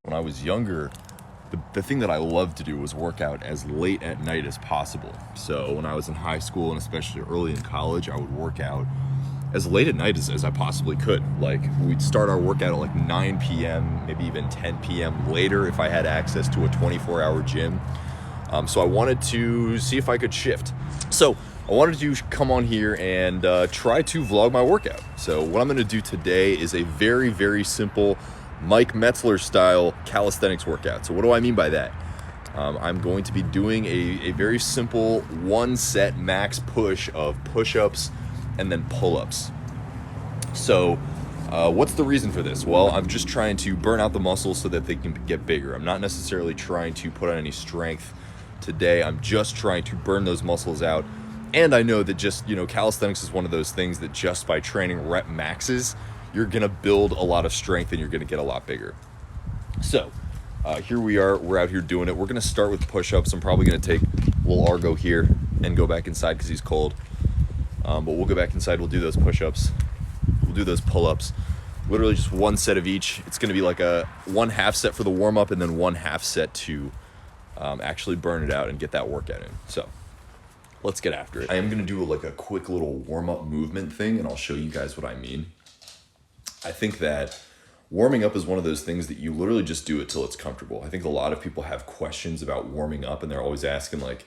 When I was younger, the thing that I loved to do was work out as late at night as possible. So when I was in high school and especially early in college, I would work out as late at night as I possibly could. Like, we'd start our workout at like 9 p.m., maybe even 10 p.m. later if I had access to a 24-hour gym. So I wanted to see if I could shift. So I wanted to come on here and try to vlog my workout. So what I'm gonna do today is a very, very simple Mike Metzler-style calisthenics workout. So what do I mean by that? I'm going to be doing a very simple 1-set max push of push-ups and then pull-ups. So what's the reason for this? Well, I'm just trying to burn out the muscles so that they can get bigger. I'm not necessarily trying to put on any strength today. I'm just trying to burn those muscles out. And I know that just, calisthenics is one of those things that just by training rep maxes, you're gonna build a lot of strength and you're gonna get a lot bigger. So here we are, we're out here doing it. We're gonna start with push-ups. I'm probably gonna take little Argo here and go back inside because he's cold. But we'll go back inside, we'll do those push-ups, we'll do those pull-ups. Literally just 1 set of each. It's gonna be like a 1/2 set for the warm-up and then 1/2 set to actually burn it out and get that workout in. So let's get after it. I am gonna do like a quick little warm-up movement thing and I'll show you guys what I mean. I think that warming up is one of those things that you literally just do it till it's comfortable. I think a lot of people have questions about warming up and they're always asking like,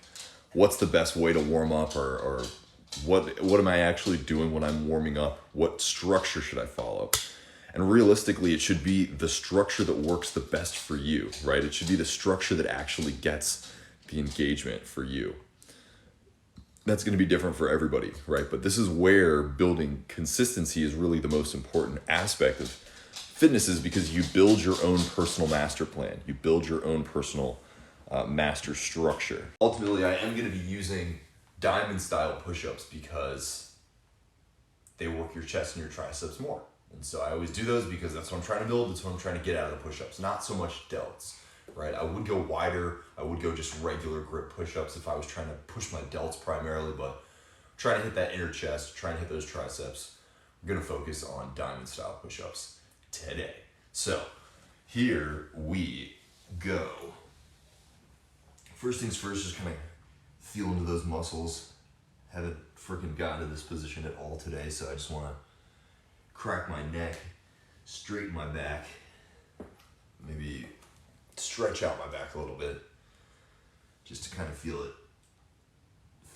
what's the best way to warm up or what am I actually doing when I'm warming up? What structure should I follow? And realistically, it should be the structure that works the best for you, right? It should be the structure that actually gets the engagement for you. That's going to be different for everybody, right? But this is where building consistency is really the most important aspect of fitness, is because you build your own personal master plan. You build your own personal master structure. Ultimately, I am going to be using diamond style push-ups because they work your chest and your triceps more. And so I always do those because that's what I'm trying to build. That's what I'm trying to get out of the push-ups, not so much delts. Right, I would go wider. I would go just regular grip push-ups if I was trying to push my delts primarily, but trying to hit that inner chest, trying to hit those triceps. We're gonna focus on diamond style push-ups today. So here we go. First things first, just kind of feel into those muscles. Haven't freaking gotten to this position at all today, so I just wanna crack my neck, straighten my back, maybe stretch out my back a little bit just to kind of feel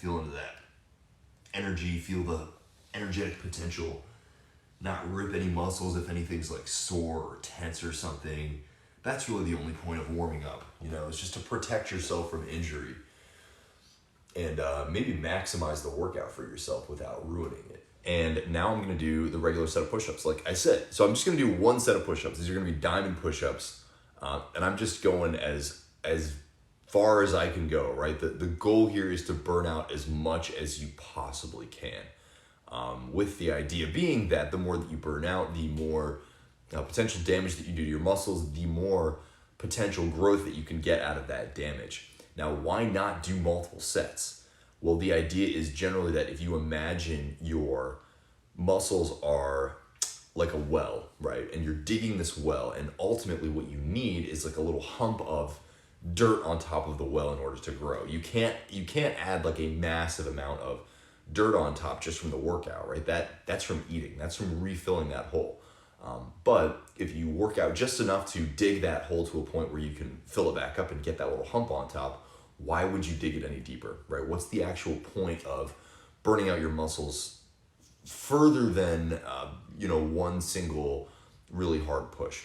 into that energy, feel the energetic potential, not rip any muscles if anything's like sore or tense or something. That's really the only point of warming up, it's just to protect yourself from injury and maybe maximize the workout for yourself without ruining it. And now I'm gonna do the regular set of push-ups like I said. So I'm just gonna do 1 set of push-ups. These are gonna be diamond push-ups. And I'm just going as far as I can go, right? The goal here is to burn out as much as you possibly can. With the idea being that the more that you burn out, the more potential damage that you do to your muscles, the more potential growth that you can get out of that damage. Now, why not do multiple sets? Well, the idea is generally that if you imagine your muscles are like a well, right? And you're digging this well, and ultimately what you need is like a little hump of dirt on top of the well in order to grow. You can't add like a massive amount of dirt on top just from the workout, right? That's from eating, that's from refilling that hole. But if you work out just enough to dig that hole to a point where you can fill it back up and get that little hump on top, why would you dig it any deeper, right? What's the actual point of burning out your muscles further than one single really hard push?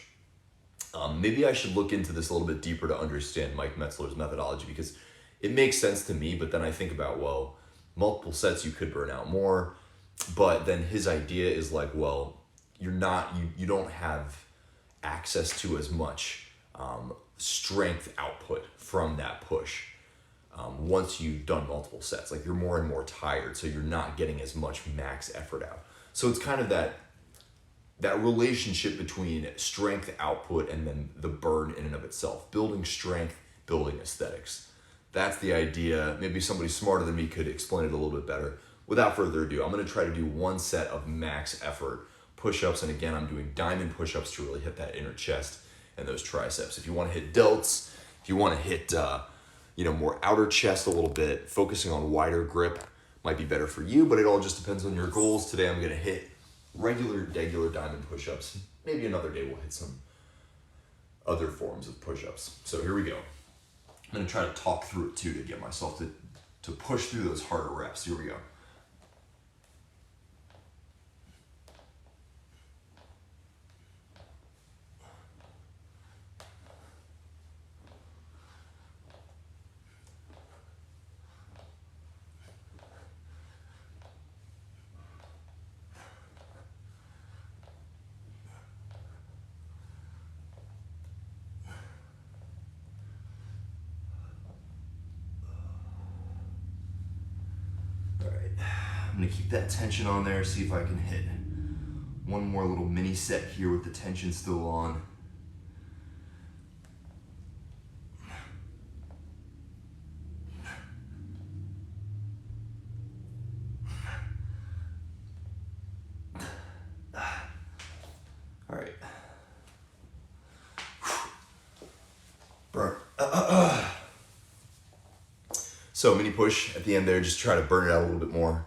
Maybe I should look into this a little bit deeper to understand Mike Metzler's methodology, because it makes sense to me, but then I think about, well, multiple sets you could burn out more, but then his idea is like, well, you don't have access to as much strength output from that push once you've done multiple sets. Like, you're more and more tired, so you're not getting as much max effort out. So it's kind of that relationship between strength output and then the burn in and of itself. Building strength, building aesthetics. That's the idea. Maybe somebody smarter than me could explain it a little bit better. Without further ado, I'm gonna try to do 1 set of max effort push-ups. And again, I'm doing diamond push-ups to really hit that inner chest. and those triceps. If you want to hit delts, if you want to hit more outer chest a little bit, focusing on wider grip might be better for you, but it all just depends on your goals. Today I'm going to hit regular diamond push-ups. Maybe another day we'll hit some other forms of push-ups. So here we go. I'm going to try to talk through it too to get myself to push through those harder reps. Here we go. I'm gonna keep that tension on there, see if I can hit one more little mini set here with the tension still on. All right. Burn. So mini push at the end there, just try to burn it out a little bit more.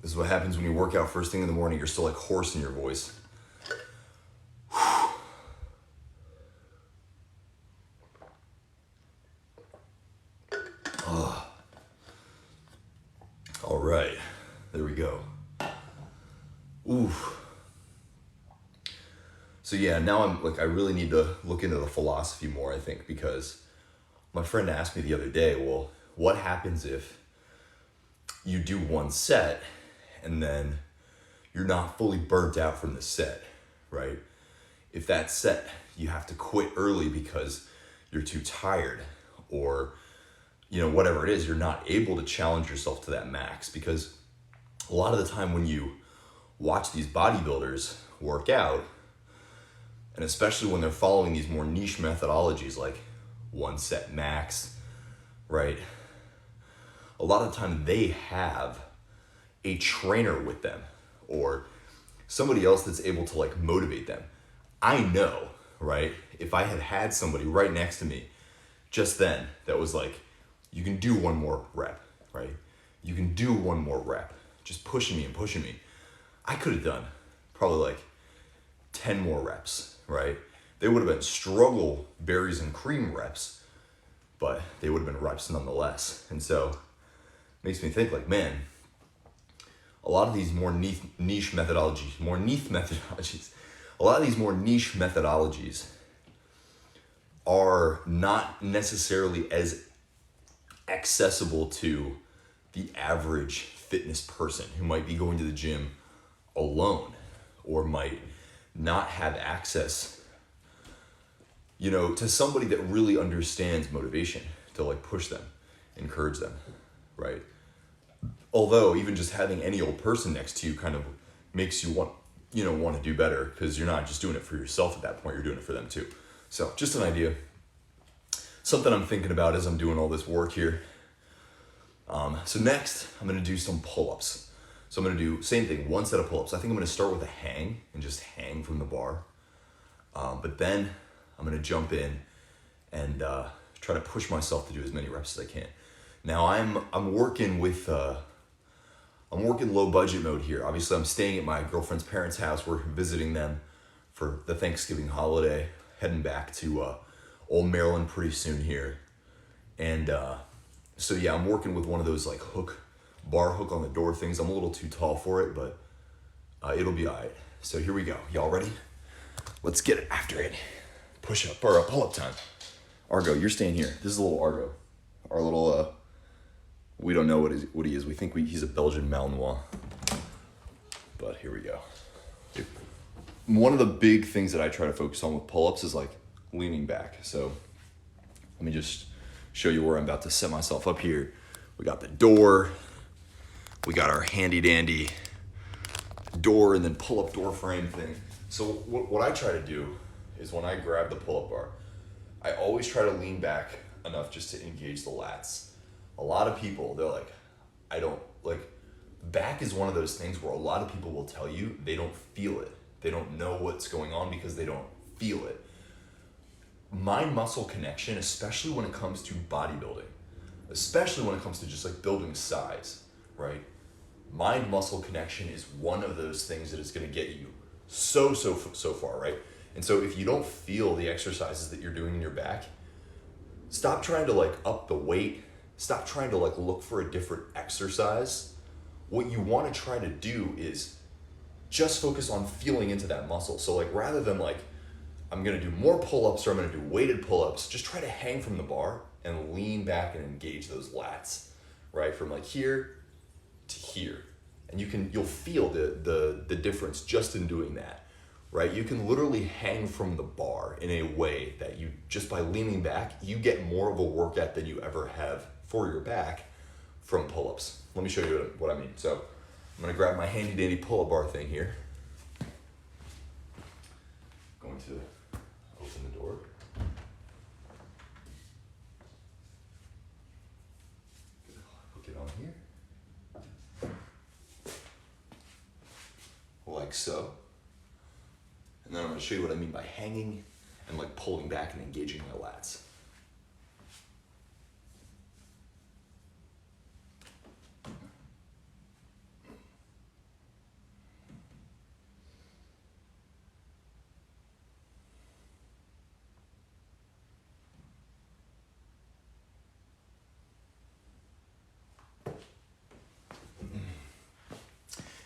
This is what happens when you work out first thing in the morning. You're still like hoarse in your voice. All right, there we go. Ooh. So yeah, now I really need to look into the philosophy more, I think, because my friend asked me the other day, well, what happens if you do one set and then you're not fully burnt out from the set, right? If that set, you have to quit early because you're too tired, or whatever it is, you're not able to challenge yourself to that max. Because a lot of the time when you watch these bodybuilders work out, and especially when they're following these more niche methodologies like one set max, right? A lot of the time they have a trainer with them or somebody else that's able to motivate them. I know, right? If I had somebody right next to me just then that was like, you can do one more rep, right? You can do one more rep, just pushing me and pushing me. I could have done probably 10 more reps, right? They would have been struggle berries and cream reps, but they would have been reps nonetheless. And so it makes me think man, a lot of these more niche methodologies, a lot of these more niche methodologies are not necessarily as accessible to the average fitness person who might be going to the gym alone or might not have access to somebody that really understands motivation to push them, encourage them, right? Although even just having any old person next to you kind of makes you want to do better, because you're not just doing it for yourself at that point, you're doing it for them too. So just an idea, something I'm thinking about as I'm doing all this work here. So next I'm going to do some pull-ups. So I'm going to do same thing, one set of pull-ups. I think I'm going to start with a hang and just hang from the bar. But then I'm going to jump in and try to push myself to do as many reps as I can. Now I'm working with I'm working low budget mode here. Obviously I'm staying at my girlfriend's parents' house. We're visiting them for the Thanksgiving holiday, heading back to old Maryland pretty soon here. And so yeah, I'm working with one of those bar hook on the door things. I'm a little too tall for it, but it'll be all right. So here we go. Y'all ready? Let's get after it. Push up or pull up time. Argo, you're staying here. This is a little Argo. Our little, we don't know what he is. We think he's a Belgian Malinois. But here we go. One of the big things that I try to focus on with pull-ups is leaning back. So let me just show you where I'm about to set myself up here. We got the door. We got our handy dandy door and then pull-up door frame thing. So what I try to do is when I grab the pull-up bar, I always try to lean back enough just to engage the lats. A lot of people, they're back is one of those things where a lot of people will tell you they don't feel it. They don't know what's going on because they don't feel it. Mind-muscle connection, especially when it comes to bodybuilding, especially when it comes to just like building size, right? Mind-muscle connection is one of those things that is going to get you so far, right? And so if you don't feel the exercises that you're doing in your back, stop trying to like up the weight. Stop trying to like look for a different exercise. What you want to try to do is just focus on feeling into that muscle. So like rather than like, I'm going to do more pull-ups or I'm going to do weighted pull-ups, just try to hang from the bar and lean back and engage those lats, right? From like here to here. And you'll feel the difference just in doing that, right? You can literally hang from the bar in a way that you, just by leaning back, you get more of a workout than you ever have for your back from pull-ups. Let me show you what I mean. So I'm gonna grab my handy dandy pull-up bar thing here. Going to open the door. Hook it on here. Like so. And then I'm going to show you what I mean by hanging and like pulling back and engaging my lats.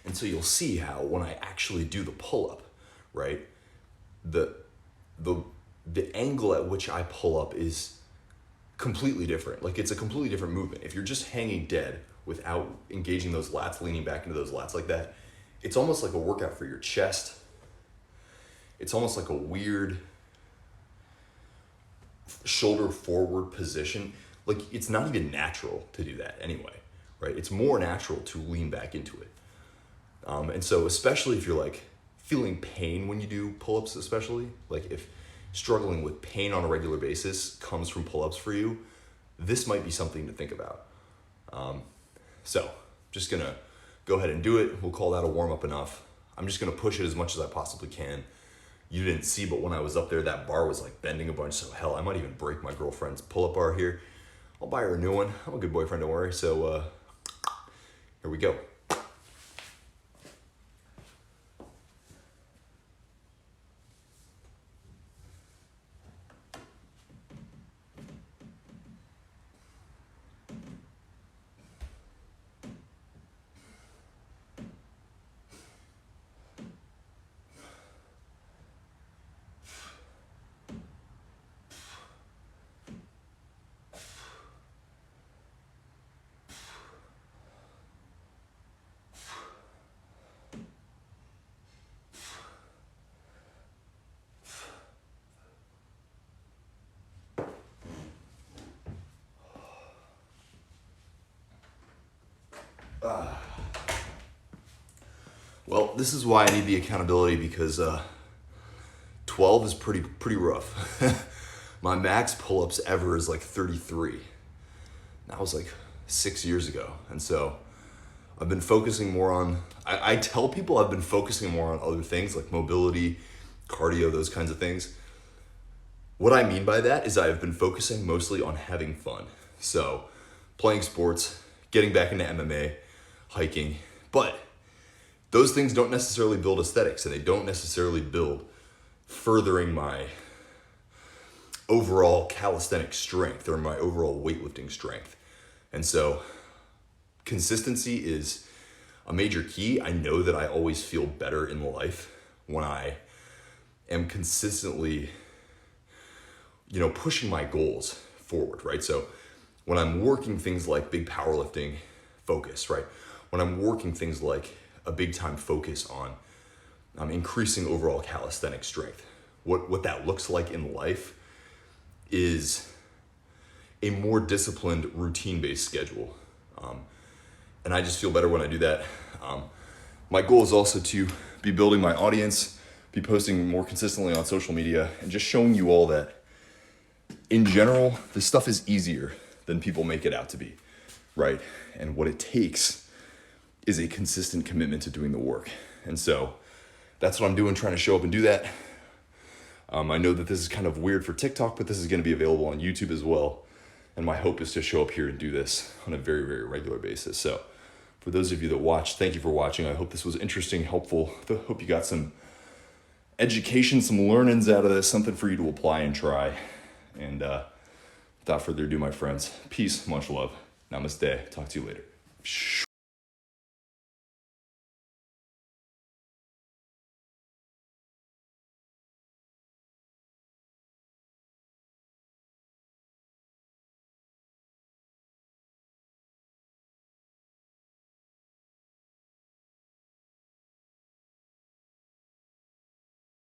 And so you'll see how when I actually do the pull-up, right, the angle at which I pull up is completely different. Like it's a completely different movement. If you're just hanging dead without engaging those lats, leaning back into those lats like that, it's almost like a workout for your chest. It's almost like a weird shoulder forward position. Like it's not even natural to do that anyway, right? It's more natural to lean back into it. And so especially if you're like feeling pain when you do pull-ups, especially like if struggling with pain on a regular basis comes from pull-ups for you, this might be something to think about. So just gonna go ahead and do it. We'll call that a warm-up enough. I'm just gonna push it as much as I possibly can. You didn't see, but when I was up there, that bar was like bending a bunch. So hell, I might even break my girlfriend's pull-up bar here. I'll buy her a new one. I'm a good boyfriend, don't worry. So here we go. Well, this is why I need the accountability, because 12 is pretty rough. My max pull-ups ever is like 33. That was like 6 years ago. And so I've been focusing more on, I tell people I've been focusing more on other things like mobility, cardio, those kinds of things. What I mean by that is I've been focusing mostly on having fun. So playing sports, getting back into MMA, hiking, but those things don't necessarily build aesthetics, and they don't necessarily build furthering my overall calisthenic strength or my overall weightlifting strength. And so consistency is a major key. I know that I always feel better in life when I am consistently, pushing my goals forward, right? So when I'm working things like big powerlifting focus, right? When I'm working things like a big time focus on increasing overall calisthenic strength, what that looks like in life is a more disciplined, routine-based schedule. And I just feel better when I do that. My goal is also to be building my audience, be posting more consistently on social media, and just showing you all that in general, this stuff is easier than people make it out to be, right? And what it takes is a consistent commitment to doing the work. And so that's what I'm doing, trying to show up and do that. I know that this is kind of weird for TikTok, but this is going to be available on YouTube as well. And my hope is to show up here and do this on a very, very regular basis. So for those of you that watched, thank you for watching. I hope this was interesting, helpful. I hope you got some education, some learnings out of this, something for you to apply and try. And without further ado, my friends, peace, much love. Namaste. Talk to you later.